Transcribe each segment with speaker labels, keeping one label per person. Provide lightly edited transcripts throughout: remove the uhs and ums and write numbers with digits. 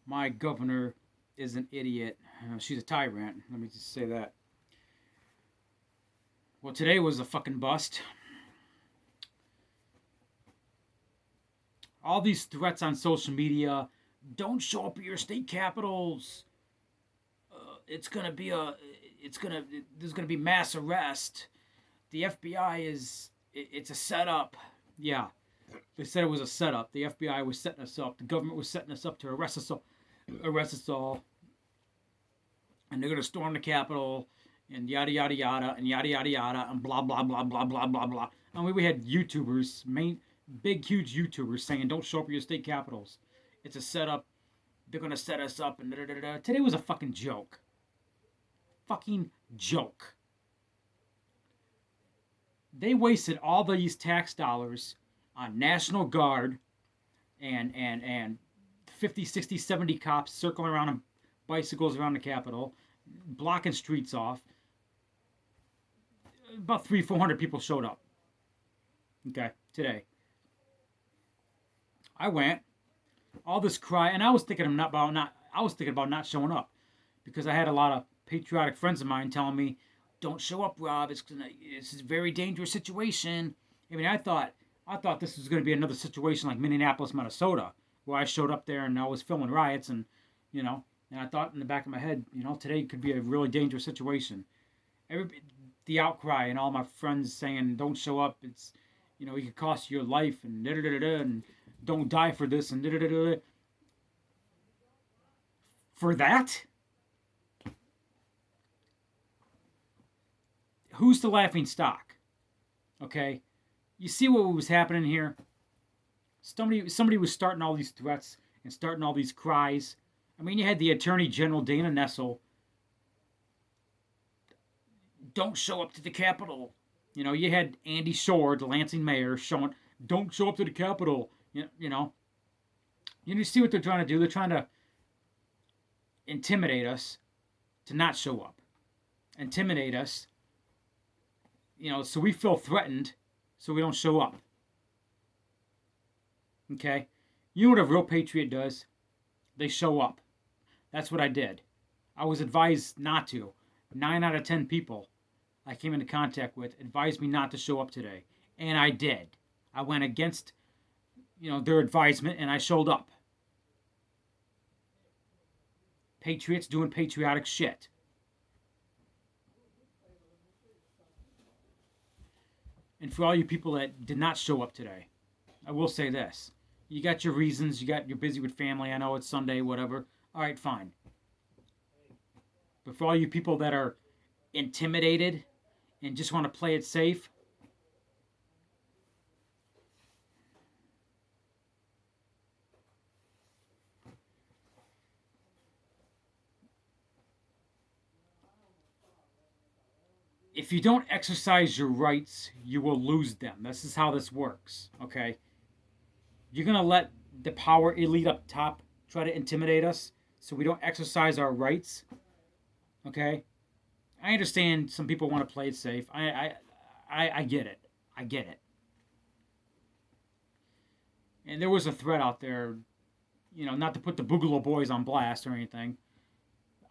Speaker 1: My governor is an idiot. She's a tyrant. Let me just say that. Well, today was a fucking bust. All these threats on social media. Don't show up at your state capitals. It's gonna be a. It's gonna. There's gonna be mass arrest. The FBI is. It's a setup. Yeah, they said it was a setup. The FBI was setting us up. The government was setting us up to arrest us all. Arrest us all. And they're gonna storm the Capitol. And yada yada yada and yada yada yada and blah blah blah blah blah blah blah. I mean, we had YouTubers, big huge YouTubers saying, "Don't show up at your state capitals. It's a setup. They're gonna set us up." And da da da da. Today was a fucking joke. Fucking joke. They wasted all these tax dollars on National Guard and 50, 60, 70 cops circling around on bicycles around the Capitol, blocking streets off. About 400 people showed up. Okay, today. I went. All this cry, and I was thinking about not showing up because I had a lot of patriotic friends of mine telling me, "Don't show up, Rob. It's a very dangerous situation." I mean, I thought this was going to be another situation like Minneapolis, Minnesota, where I showed up there and I was filming riots, and you know, and I thought in the back of my head, today could be a really dangerous situation. Every the outcry and all my friends saying, "Don't show up. It could cost you your life," and da da da da, and "Don't die for this," and da da da da. For that, who's the laughing stock? Okay, you see what was happening here. Somebody was starting all these threats and starting all these cries. I mean, you had the Attorney General Dana Nessel. Don't show up to the Capitol. You had Andy Shore, the Lansing mayor, showing, "Don't show up to the Capitol." You see what they're trying to do? They're trying to intimidate us to not show up. Intimidate us, so we feel threatened, so we don't show up. Okay? You know what a real patriot does? They show up. That's what I did. I was advised not to. 9 out of 10 people I came into contact with advised me not to show up today. And I did. I went against, their advisement and I showed up. Patriots doing patriotic shit. And for all you people that did not show up today, I will say this. You got your reasons. You're busy with family. I know it's Sunday, whatever. All right, fine. But for all you people that are intimidated and just want to play it safe, if you don't exercise your rights, you will lose them. This is how this works, okay? You're going to let the power elite up top try to intimidate us so we don't exercise our rights, okay? I understand some people want to play it safe. I get it. I get it. And there was a threat out there, not to put the Boogaloo Boys on blast or anything.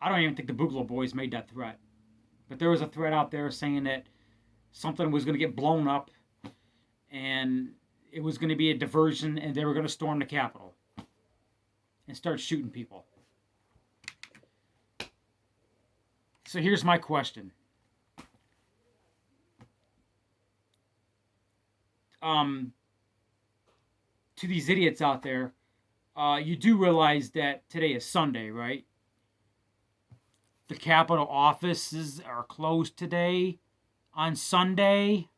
Speaker 1: I don't even think the Boogaloo Boys made that threat. But there was a threat out there saying that something was going to get blown up and it was going to be a diversion and they were going to storm the Capitol and start shooting people. So here's my question. To these idiots out there, you do realize that today is Sunday, right? The Capitol offices are closed today on Sunday.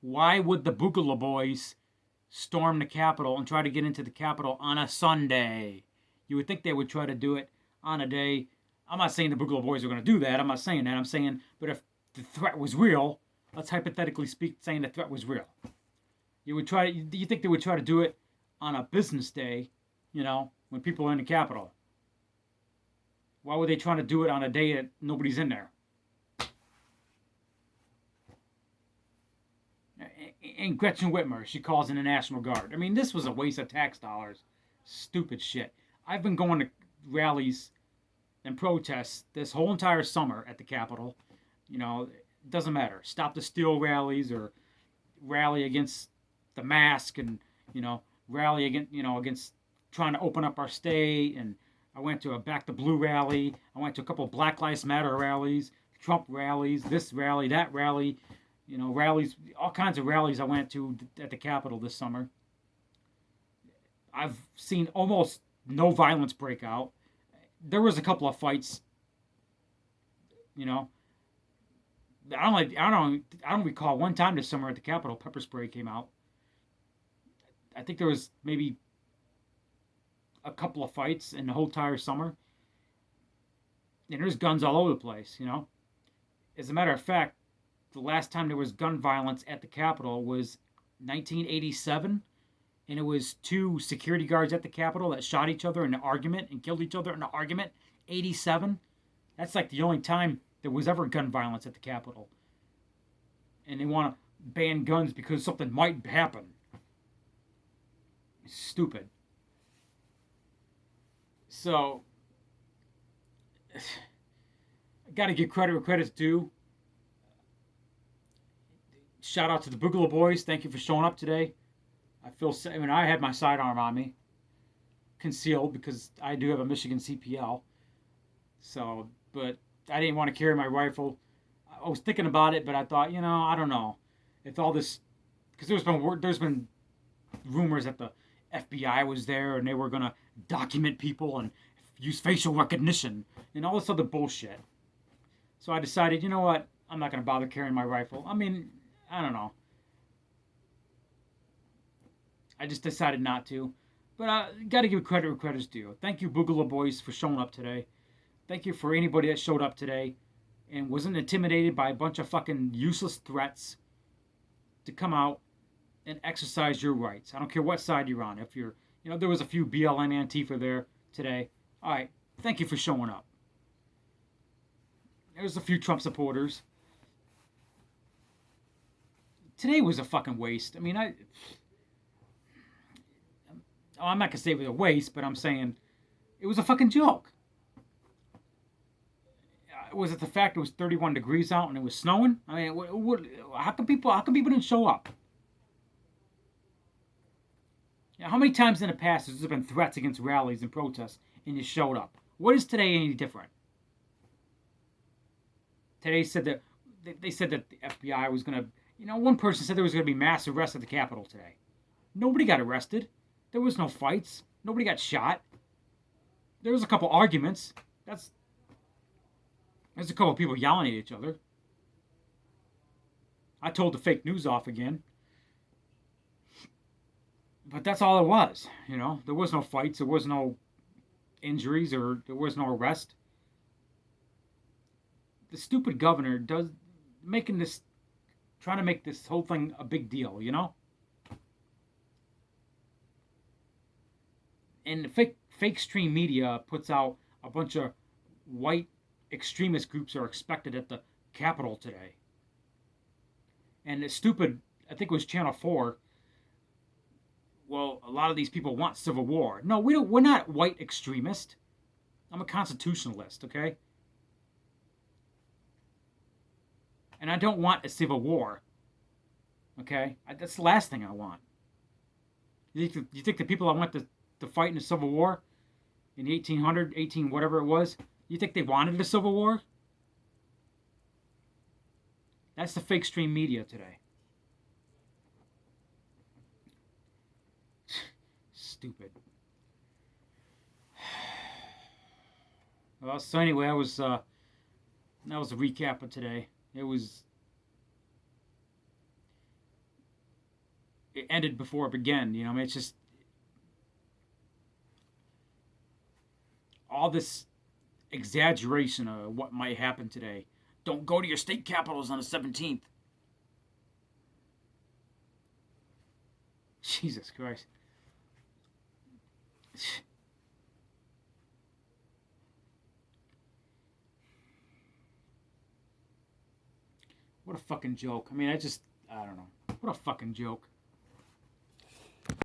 Speaker 1: Why would the Boogaloo Boys storm the Capitol and try to get into the Capitol on a Sunday? You would think they would try to do it on a day. I'm not saying the Boogaloo Boys are going to do that. I'm not saying that. I'm saying, but if the threat was real, let's hypothetically speak, saying the threat was real. You think they would try to do it on a business day, when people are in the Capitol? Why were they trying to do it on a day that nobody's in there? And Gretchen Whitmer, she calls in the National Guard. I mean, this was a waste of tax dollars. Stupid shit. I've been going to rallies and protests this whole entire summer at the Capitol. You know, it doesn't matter. Stop the Steal rallies or rally against the mask and, rally against trying to open up our state. And I went to a Back the Blue rally. I went to a couple of Black Lives Matter rallies, Trump rallies, this rally, that rally. Rallies, all kinds of rallies I went to at the Capitol this summer. I've seen almost no violence break out. There was a couple of fights. I don't recall one time this summer at the Capitol pepper spray came out. I think there was maybe a couple of fights in the whole entire summer. And there's guns all over the place. As a matter of fact, the last time there was gun violence at the Capitol was 1987, and it was 2 security guards at the Capitol that shot each other in an argument and killed each other in an argument. 87. That's like the only time there was ever gun violence at the Capitol. And they want to ban guns because something might happen. It's stupid. So, I got to give credit where credit's due. Shout out to the Boogaloo Boys. Thank you for showing up today. I had my sidearm on me, concealed, because I do have a Michigan CPL. So, but I didn't want to carry my rifle. I was thinking about it, but I thought, I don't know. If all this, because there's been rumors that the FBI was there and they were gonna document people and use facial recognition and all this other bullshit. So I decided, you know what? I'm not gonna bother carrying my rifle. I mean, I don't know. I just decided not to. But I got to give credit where credit's due. Thank you, Boogaloo Boys, for showing up today. Thank you for anybody that showed up today and wasn't intimidated by a bunch of fucking useless threats to come out and exercise your rights. I don't care what side you're on. If you're, there was a few BLM Antifa there today. All right. Thank you for showing up. There's a few Trump supporters. Today was a fucking waste. I mean, I'm not going to say it was a waste, but I'm saying it was a fucking joke. Was it the fact it was 31 degrees out and it was snowing? I mean, how come people didn't show up? How many times in the past has there been threats against rallies and protests and you showed up? What is today any different? Today said that they said that the FBI was going to, one person said there was going to be mass arrests at the Capitol today. Nobody got arrested. There was no fights. Nobody got shot. There was a couple arguments. There's a couple people yelling at each other. I told the fake news off again. But that's all it was, There was no fights. There was no injuries or there was no arrest. The stupid governor trying to make this whole thing a big deal, And the fake stream media puts out a bunch of white extremist groups are expected at the Capitol today. And it's stupid, I think it was Channel 4. Well, a lot of these people want civil war. No, we're not white extremists. I'm a constitutionalist, okay? And I don't want a civil war. Okay? That's the last thing I want. You think the people I want to fight in a civil war in 1800, 18 whatever it was, you think they wanted a civil war? That's the fake stream media today. Stupid. Well, so anyway, that was a recap of today. It ended before it began. I mean, it's just all this exaggeration of what might happen today. Don't go to your state capitals on the 17th. Jesus Christ. What a fucking joke. I mean, I don't know. What a fucking joke.